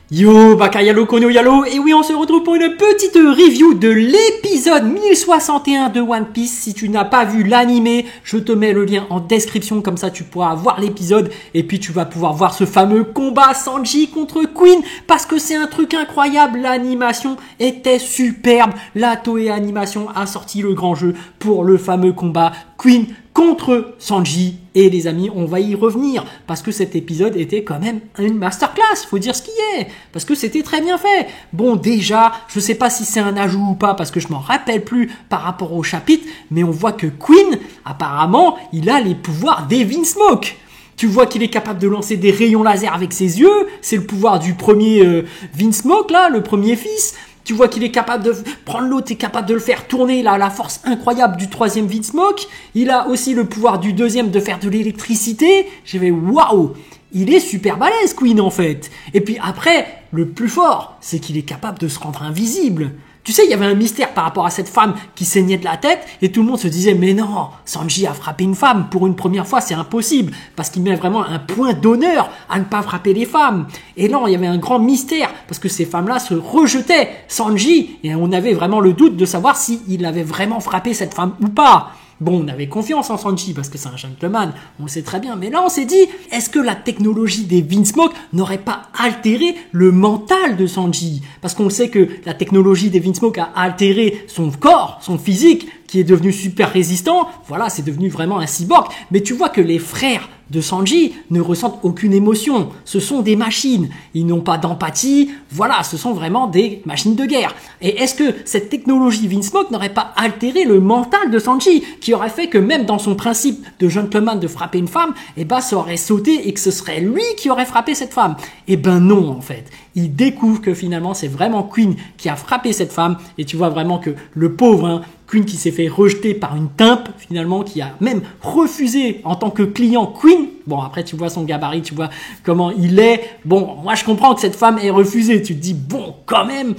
Yo, Bakayalo Kono Yalo, et oui, on se retrouve pour une petite review de l'épisode 1061 de One Piece. Si tu n'as pas vu l'animé, je te mets le lien en description, comme ça tu pourras voir l'épisode, et puis tu vas pouvoir voir ce fameux combat Sanji contre Queen, parce que c'est un truc incroyable, l'animation était superbe, la Toei Animation a sorti le grand jeu pour le fameux combat Queen contre Sanji. Et les amis, on va y revenir parce que cet épisode était quand même une masterclass, faut dire ce qui est, parce que c'était très bien fait. Bon, déjà, je sais pas si c'est un ajout ou pas parce que je m'en rappelle plus par rapport au chapitre, mais on voit que Queen, apparemment, il a les pouvoirs des Vinsmoke. Tu vois qu'il est capable de lancer des rayons laser avec ses yeux, c'est le pouvoir du premier Vinsmoke là, le premier fils. Tu vois qu'il est capable de prendre l'autre, est capable de le faire tourner, il a la force incroyable du troisième Vinsmoke. Il a aussi le pouvoir du deuxième de faire de l'électricité. J'ai fait waouh, il est super balèze Queen en fait. Et puis après, le plus fort, c'est qu'il est capable de se rendre invisible. Tu sais, il y avait un mystère par rapport à cette femme qui saignait de la tête et tout le monde se disait mais non, Sanji a frappé une femme pour une première fois, c'est impossible parce qu'il met vraiment un point d'honneur à ne pas frapper les femmes. Et non, il y avait un grand mystère parce que ces femmes-là se rejetaient Sanji et on avait vraiment le doute de savoir s'il avait vraiment frappé cette femme ou pas. Bon, on avait confiance en Sanji parce que c'est un gentleman, on le sait très bien. Mais là, on s'est dit, est-ce que la technologie des Vinsmoke n'aurait pas altéré le mental de Sanji? Parce qu'on sait que la technologie des Vinsmoke a altéré son corps, son physique, qui est devenu super résistant. Voilà, c'est devenu vraiment un cyborg. Mais tu vois que les frères de Sanji ne ressentent aucune émotion. Ce sont des machines. Ils n'ont pas d'empathie. Voilà, ce sont vraiment des machines de guerre. Et est-ce que cette technologie Vinsmoke n'aurait pas altéré le mental de Sanji, qui aurait fait que même dans son principe de gentleman de frapper une femme, eh ben, ça aurait sauté et que ce serait lui qui aurait frappé cette femme? Eh ben non, en fait. Il découvre que finalement, c'est vraiment Queen qui a frappé cette femme. Et tu vois vraiment que le pauvre, Queen qui s'est fait rejeter par une timpe, finalement, qui a même refusé en tant que client Queen. Bon, après, tu vois son gabarit, tu vois comment il est. Bon, moi, je comprends que cette femme ait refusé. Tu te dis, bon, quand même,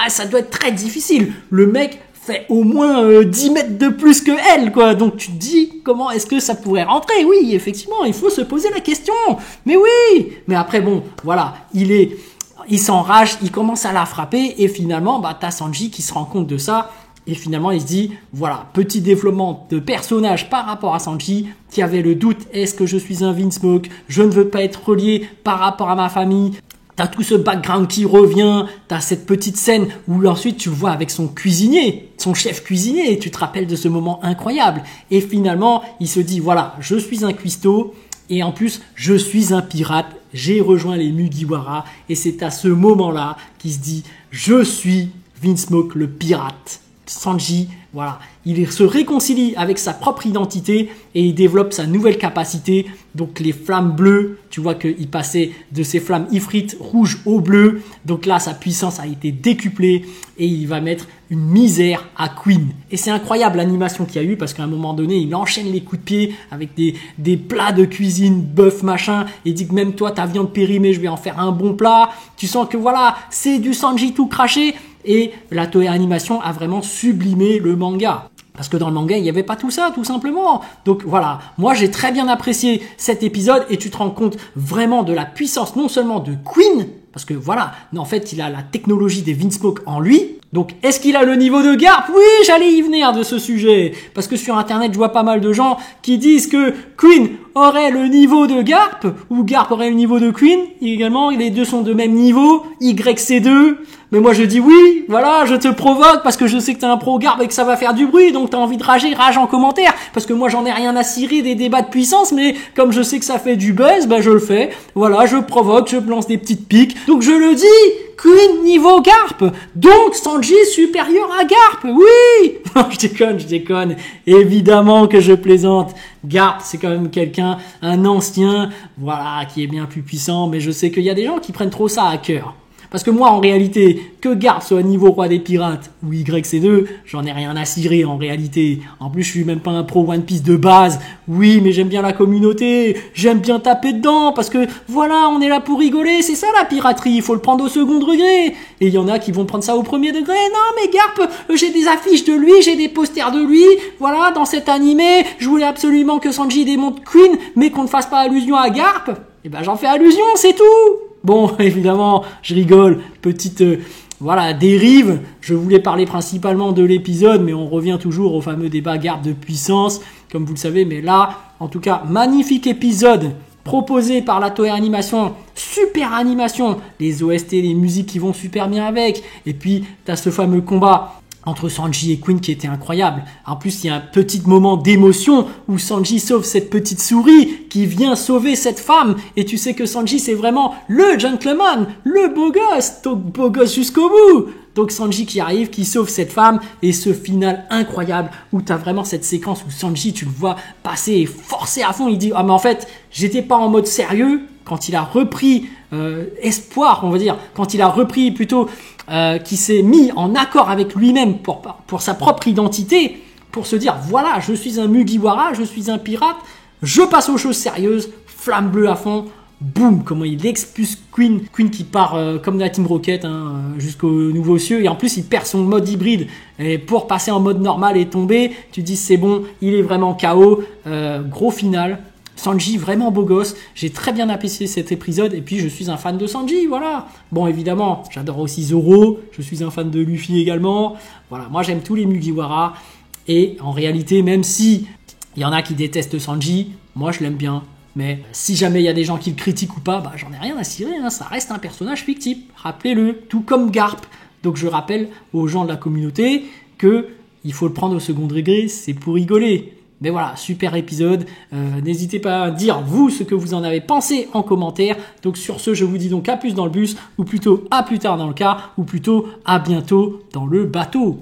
ça doit être très difficile. Le mec fait au moins 10 mètres de plus que elle, quoi. Donc, tu te dis, comment est-ce que ça pourrait rentrer? Oui, effectivement, il faut se poser la question. Mais oui! Mais après, bon, voilà, il s'enrage, il commence à la frapper et finalement, t'as Sanji qui se rend compte de ça. Et finalement, il se dit, voilà, petit développement de personnage par rapport à Sanji, qui avait le doute, est-ce que je suis un Vinsmoke? Je ne veux pas être relié par rapport à ma famille. T'as tout ce background qui revient, t'as cette petite scène où ensuite tu le vois avec son cuisinier, son chef cuisinier, et tu te rappelles de ce moment incroyable. Et finalement, il se dit, voilà, je suis un cuistot, et en plus, je suis un pirate, j'ai rejoint les Mugiwara, et c'est à ce moment-là qu'il se dit, je suis Vinsmoke le pirate. Sanji, voilà, il se réconcilie avec sa propre identité et il développe sa nouvelle capacité. Donc les flammes bleues, tu vois qu'il passait de ces flammes ifrites rouges au bleu. Donc là, sa puissance a été décuplée et il va mettre une misère à Queen. Et c'est incroyable l'animation qu'il y a eu parce qu'à un moment donné, il enchaîne les coups de pied avec des plats de cuisine, bœuf, machin. Et dit que même toi, ta viande périmée, je vais en faire un bon plat. Tu sens que voilà, c'est du Sanji tout craché. Et la Toei Animation a vraiment sublimé le manga. Parce que dans le manga, il n'y avait pas tout ça, tout simplement. Donc voilà, moi j'ai très bien apprécié cet épisode et tu te rends compte vraiment de la puissance non seulement de Queen, parce que voilà, en fait il a la technologie des Vinsmoke en lui. Donc est-ce qu'il a le niveau de Garp? Oui, j'allais y venir de ce sujet. Parce que sur internet, je vois pas mal de gens qui disent que Queen aurait le niveau de Garp, ou Garp aurait le niveau de Queen. Également, les deux sont de même niveau, YC2. Mais moi je dis oui, voilà, je te provoque parce que je sais que t'es un pro Garp et que ça va faire du bruit, donc t'as envie de rager, rage en commentaire, parce que moi j'en ai rien à cirer des débats de puissance, mais comme je sais que ça fait du buzz, je le fais. Voilà, je provoque, je lance des petites piques. Donc je le dis, Queen niveau Garp, donc Sanji supérieur à Garp, oui. Je déconne, évidemment que je plaisante. Garp, c'est quand même quelqu'un, un ancien, voilà, qui est bien plus puissant, mais je sais qu'il y a des gens qui prennent trop ça à cœur. Parce que moi, en réalité, que Garp soit niveau roi des pirates ou YC2, j'en ai rien à cirer en réalité. En plus, je suis même pas un pro One Piece de base. Oui, mais j'aime bien la communauté, j'aime bien taper dedans, parce que voilà, on est là pour rigoler, c'est ça la piraterie, il faut le prendre au second degré. Et il y en a qui vont prendre ça au premier degré. Non, mais Garp, j'ai des affiches de lui, j'ai des posters de lui, voilà, dans cet animé, je voulais absolument que Sanji démonte Queen, mais qu'on ne fasse pas allusion à Garp. Et j'en fais allusion, c'est tout. Bon, évidemment, je rigole, petite voilà, dérive. Je voulais parler principalement de l'épisode, mais on revient toujours au fameux débat garde de puissance, comme vous le savez. Mais là, en tout cas, magnifique épisode proposé par la Toei Animation, super animation, les OST, les musiques qui vont super bien avec. Et puis, t'as ce fameux combat entre Sanji et Queen qui était incroyable. En plus, il y a un petit moment d'émotion où Sanji sauve cette petite souris qui vient sauver cette femme. Et tu sais que Sanji, c'est vraiment le gentleman, le beau gosse jusqu'au bout. Donc Sanji qui arrive, qui sauve cette femme, et ce final incroyable où tu as vraiment cette séquence où Sanji, tu le vois passer et forcer à fond. Il dit « Ah mais en fait, j'étais pas en mode sérieux » quand il a repris espoir, on va dire, quand il a repris plutôt, qui s'est mis en accord avec lui-même pour sa propre identité, pour se dire « Voilà, je suis un Mugiwara, je suis un pirate, je passe aux choses sérieuses, flamme bleue à fond ». Boum, comment il expulse Queen qui part comme de la Team Rocket jusqu'aux nouveaux cieux, et en plus il perd son mode hybride, et pour passer en mode normal et tomber, tu dis c'est bon, il est vraiment KO, gros final. Sanji vraiment beau gosse, j'ai très bien apprécié cet épisode, et puis je suis un fan de Sanji, voilà. Bon évidemment, j'adore aussi Zoro, je suis un fan de Luffy également, voilà, moi j'aime tous les Mugiwara, et en réalité même si il y en a qui détestent Sanji, moi je l'aime bien. Mais si jamais il y a des gens qui le critiquent ou pas, bah j'en ai rien à cirer, hein, ça reste un personnage fictif, rappelez-le, tout comme Garp. Donc je rappelle aux gens de la communauté que il faut le prendre au second degré, c'est pour rigoler. Mais voilà, super épisode, n'hésitez pas à dire vous ce que vous en avez pensé en commentaire. Donc sur ce, je vous dis donc à plus dans le bus, ou plutôt à plus tard dans le car, ou plutôt à bientôt dans le bateau.